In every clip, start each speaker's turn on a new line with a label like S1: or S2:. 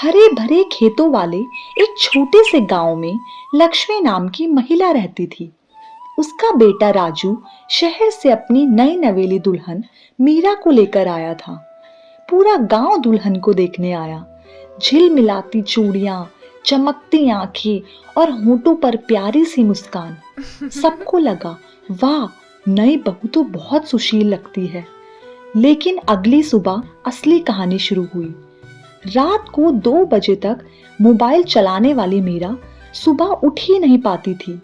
S1: हरे भरे खेतों वाले एक छोटे से गांव में लक्ष्मी नाम की महिला रहती थी। उसका बेटा राजू शहर से अपनी नई नवेली दुल्हन मीरा को लेकर आया था। पूरा गांव दुल्हन को देखने आया। झिलमिलाती चूड़ियां, चमकती आंखें और होठों पर प्यारी सी मुस्कान। सबको लगा, वाह, नई बहू तो बहुत सुशील लगती है। लेकिन अगली सुबह असली कहानी शुरू हुई। रात को 2 बजे तक मोबाइल चलाने वाली मीरा सुबह उठ ही नहीं पाती थी।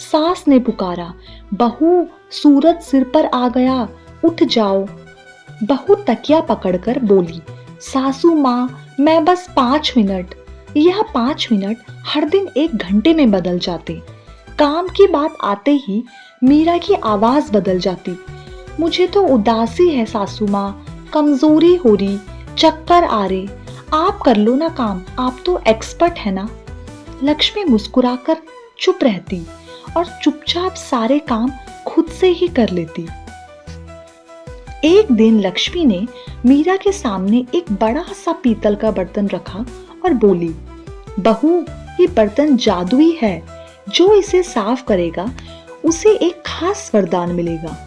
S1: सास ने पुकारा, बहू, सूरज सिर पर आ गया, उठ जाओ। बहू तकिया पकड़कर बोली, सासू माँ, मैं बस 5 मिनट। यह 5 मिनट हर दिन 1 घंटे में बदल जाते। काम की बात आते ही मीरा की आवाज बदल जाती, मुझे तो उदासी है सासू माँ, कमजोरी हो रही, चक्कर आ रहे, आप कर लो ना काम, आप तो एक्सपर्ट है ना। लक्ष्मी मुस्कुराकर चुप रहती और चुपचाप सारे काम खुद से ही कर लेती। एक दिन लक्ष्मी ने मीरा के सामने एक बड़ा सा पीतल का बर्तन रखा और बोली, बहू, ये बर्तन जादुई है, जो इसे साफ करेगा उसे एक खास वरदान मिलेगा।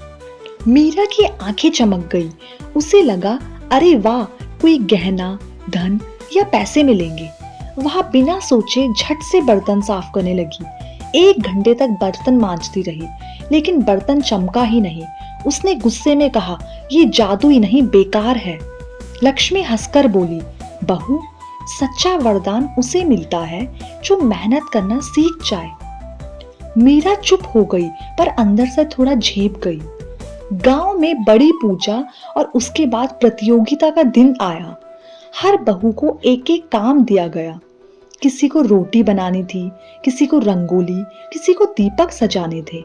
S1: मीरा की आंखें चमक गई। उसे लगा, अरे वाह, कोई गहना, धन या पैसे मिलेंगे। वह बिना सोचे झट से बर्तन साफ करने लगी। 1 घंटे तक बर्तन मांजती रही, लेकिन बर्तन चमका ही नहीं। उसने गुस्से में कहा, ये जादू ही नहीं, बेकार है। लक्ष्मी हंसकर बोली, बहू, सच्चा वरदान उसे मिलता है जो मेहनत करना सीख जाए। मीरा चुप हो गई, पर अंदर से थोड़ा झेप गई। गांव में बड़ी पूजा और उसके बाद प्रतियोगिता का दिन आया। हर बहू को एक एक काम दिया गया। किसी को रोटी बनानी थी, किसी को रंगोली, किसी को दीपक सजाने थे।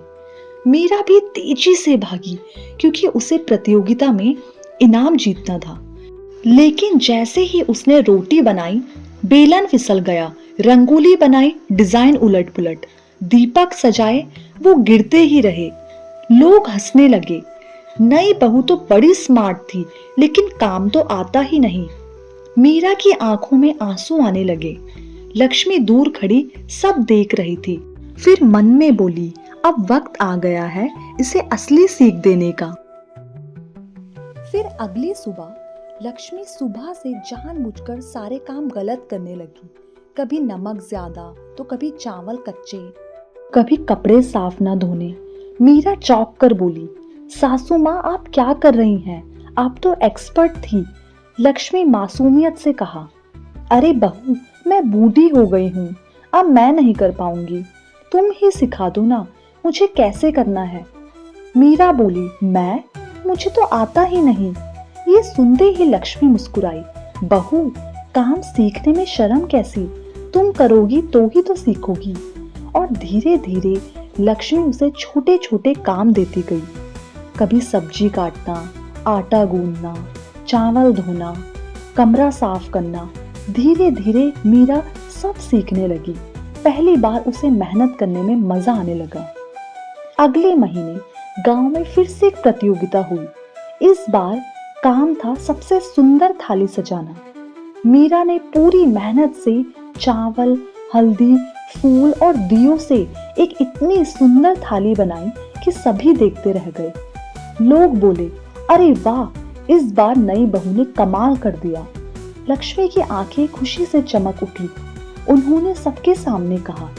S1: मीरा भी तेजी से भागी, क्योंकि उसे प्रतियोगिता में इनाम जीतना था। लेकिन जैसे ही उसने रोटी बनाई, बेलन फिसल गया, रंगोली बनाई, डिजाइन उलट पुलट, दीपक सजाए, वो गिरते ही रहे। लोग हंसने लगे। नई बहू तो बड़ी स्मार्ट थी, लेकिन काम तो आता ही नहीं। मीरा की आंखों में आंसू आने लगे। लक्ष्मी दूर खड़ी सब देख रही थी। फिर मन में बोली, अब वक्त आ गया है इसे असली सीख देने का। फिर अगली सुबह लक्ष्मी सुबह से जानबूझकर सारे काम गलत करने लगी। कभी नमक ज्यादा तो कभी चावल कच्चे, कभी कपड़े साफ ना धोने। मीरा चौंक कर बोली, सासू माँ, आप क्या कर रही हैं? आप तो एक्सपर्ट थी। लक्ष्मी मासूमियत से कहा, अरे बहू, मैं बूढ़ी हो गई हूँ, अब मैं नहीं कर पाऊंगी, तुम ही सिखा दो ना, मुझे कैसे करना है। मीरा बोली, मुझे तो आता ही नहीं। ये सुनते ही लक्ष्मी मुस्कुराई, बहू, काम सीखने में शर्म कैसी, तुम करोगी तो ही तो सीखोगी। और धीरे धीरे लक्ष्मी उसे छोटे छोटे काम देती गई। कभी सब्जी काटना, आटा गूंदना, चावल धोना, कमरा साफ करना। धीरे धीरे मीरा सब सीखने लगी। पहली बार उसे मेहनत करने में मजा आने लगा। अगले महीने गांव में फिर से एक प्रतियोगिता हुई। इस बार काम था सबसे सुंदर थाली सजाना। मीरा ने पूरी मेहनत से चावल, हल्दी, फूल और दियों से एक इतनी सुंदर थाली बनाई कि सभी देखते रह गए। लोग बोले, अरे वाह, इस बार नई बहू ने कमाल कर दिया। लक्ष्मी की आंखें खुशी से चमक उठी। उन्होंने सबके सामने कहा,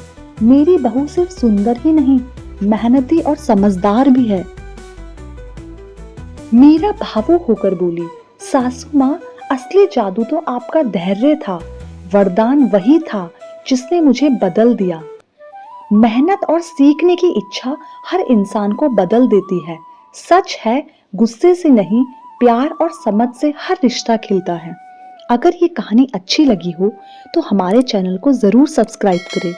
S1: मेरी बहू सिर्फ सुंदर ही नहीं, मेहनती और समझदार भी है। मीरा भावुक होकर बोली, सासू माँ, असली जादू तो आपका धैर्य था। वरदान वही था जिसने मुझे बदल दिया। मेहनत और सीखने की इच्छा हर इंसान को बदल देती है। सच है, गुस्से से नहीं, प्यार और समझ से हर रिश्ता खिलता है। अगर ये कहानी अच्छी लगी हो तो हमारे चैनल को जरूर सब्सक्राइब करें।